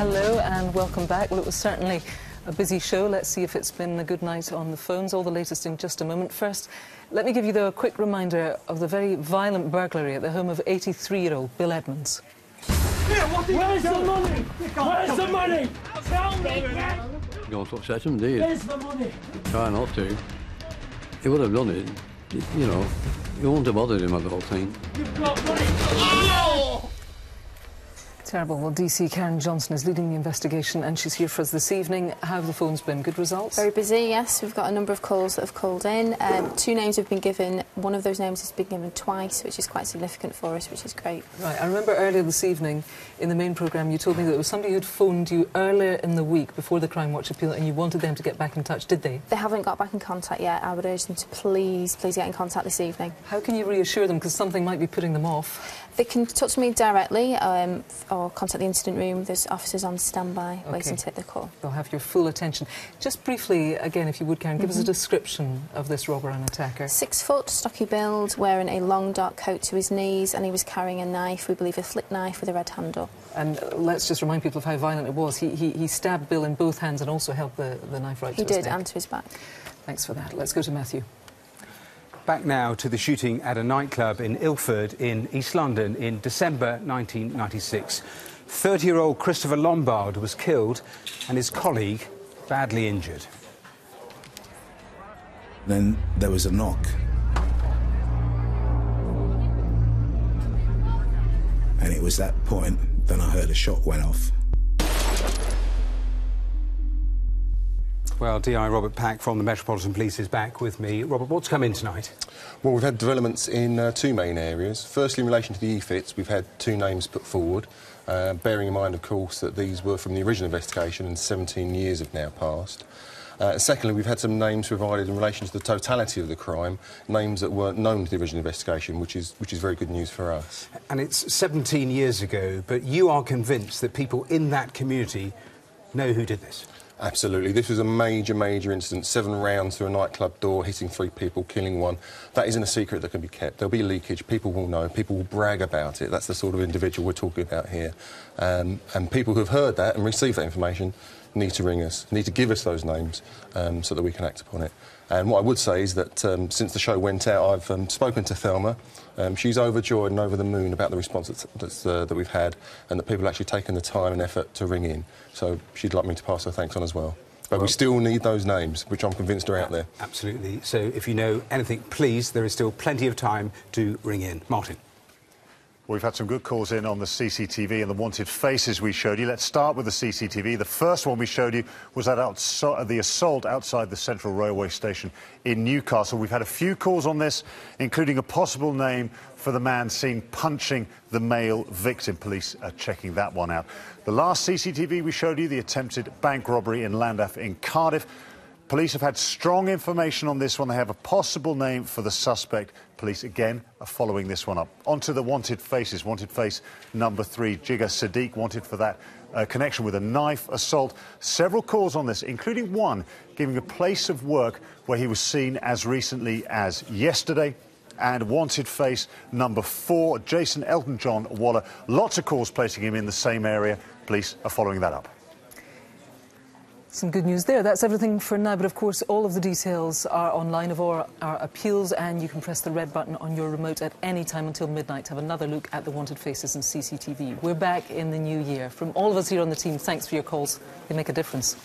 Hello and welcome back. Well, it was certainly a busy show. Let's see if it's been a good night on the phones. All the latest in just a moment. First, let me give you, though, a quick reminder of the very violent burglary at the home of 83-year-old Bill Edmonds. Where's the money? Where's the money? Tell me! You don't upset him, do you? Where's the money? Try not to. He would have done it. You know, you wouldn't have bothered him at the whole thing. You've got money! Oh! Terrible. Well, DC Karen Johnson is leading the investigation and she's here for us this evening. How have the phones been? Good results? Very busy, yes. We've got a number of calls that have called in. 2 names have been given. One of those names has been given twice, which is quite significant for us, which is great. Right. I remember earlier this evening in the main programme you told me that there was somebody who'd phoned you earlier in the week before the Crimewatch appeal and you wanted them to get back in touch. Did they? They haven't got back in contact yet. I would urge them to please get in contact this evening. How can you reassure them? Because something might be putting them off. They can talk to me directly or contact the incident room. There's officers on standby waiting to take their call. They'll have your full attention. Just briefly, again, if you would, Karen, give us a description of this robber and attacker. 6 foot, stocky build, wearing a long dark coat to his knees, and he was carrying a knife, we believe a flick knife with a red handle. And let's just remind people of how violent it was. He stabbed Bill in both hands and also held the knife right to his neck. He did, and to his back. Thanks for that. Let's go to Matthew. Back now to the shooting at a nightclub in Ilford in East London in December 1996. 30-year-old Christopher Lombard was killed and his colleague badly injured. Then there was a knock. And it was that point then I heard a shot went off. Well, DI Robert Pack from the Metropolitan Police is back with me. Robert, what's come in tonight? Well, we've had developments in 2 main areas. Firstly, in relation to the EFITs, we've had 2 names put forward, bearing in mind, of course, that these were from the original investigation and 17 years have now passed. Secondly, we've had some names provided in relation to the totality of the crime, names that weren't known to the original investigation, which is very good news for us. And it's 17 years ago, but you are convinced that people in that community know who did this? Absolutely. This was a major incident. 7 rounds through a nightclub door, hitting 3 people, killing 1. That isn't a secret that can be kept. There'll be leakage. People will know. People will brag about it. That's the sort of individual we're talking about here. And people who have heard that and received that information need to ring us, need to give us those names so that we can act upon it. And what I would say is that since the show went out, I've spoken to Thelma. She's overjoyed and over the moon about the response that we've had and that people have actually taken the time and effort to ring in. So she'd like me to pass her thanks on as well. But we still need those names, which I'm convinced are out there. Absolutely. So if you know anything, please, there is still plenty of time to ring in. Martin. We've had some good calls in on the CCTV and the wanted faces we showed you. Let's start with the CCTV. The first one we showed you was the assault outside the Central Railway Station in Newcastle. We've had a few calls on this, including a possible name for the man seen punching the male victim. Police are checking that one out. The last CCTV we showed you, the attempted bank robbery in Llandaff in Cardiff. Police have had strong information on this one. They have a possible name for the suspect. Police, again, are following this one up. On to the wanted faces. Wanted face number 3, Jigger Sadiq, wanted for that connection with a knife assault. Several calls on this, including one giving a place of work where he was seen as recently as yesterday. And wanted face number 4, Jason Elton John Waller. Lots of calls placing him in the same area. Police are following that up. Some good news there. That's everything for now, but of course all of the details are online of all our appeals and you can press the red button on your remote at any time until midnight to have another look at the wanted faces and CCTV. We're back in the new year. From all of us here on the team, thanks for your calls. They make a difference.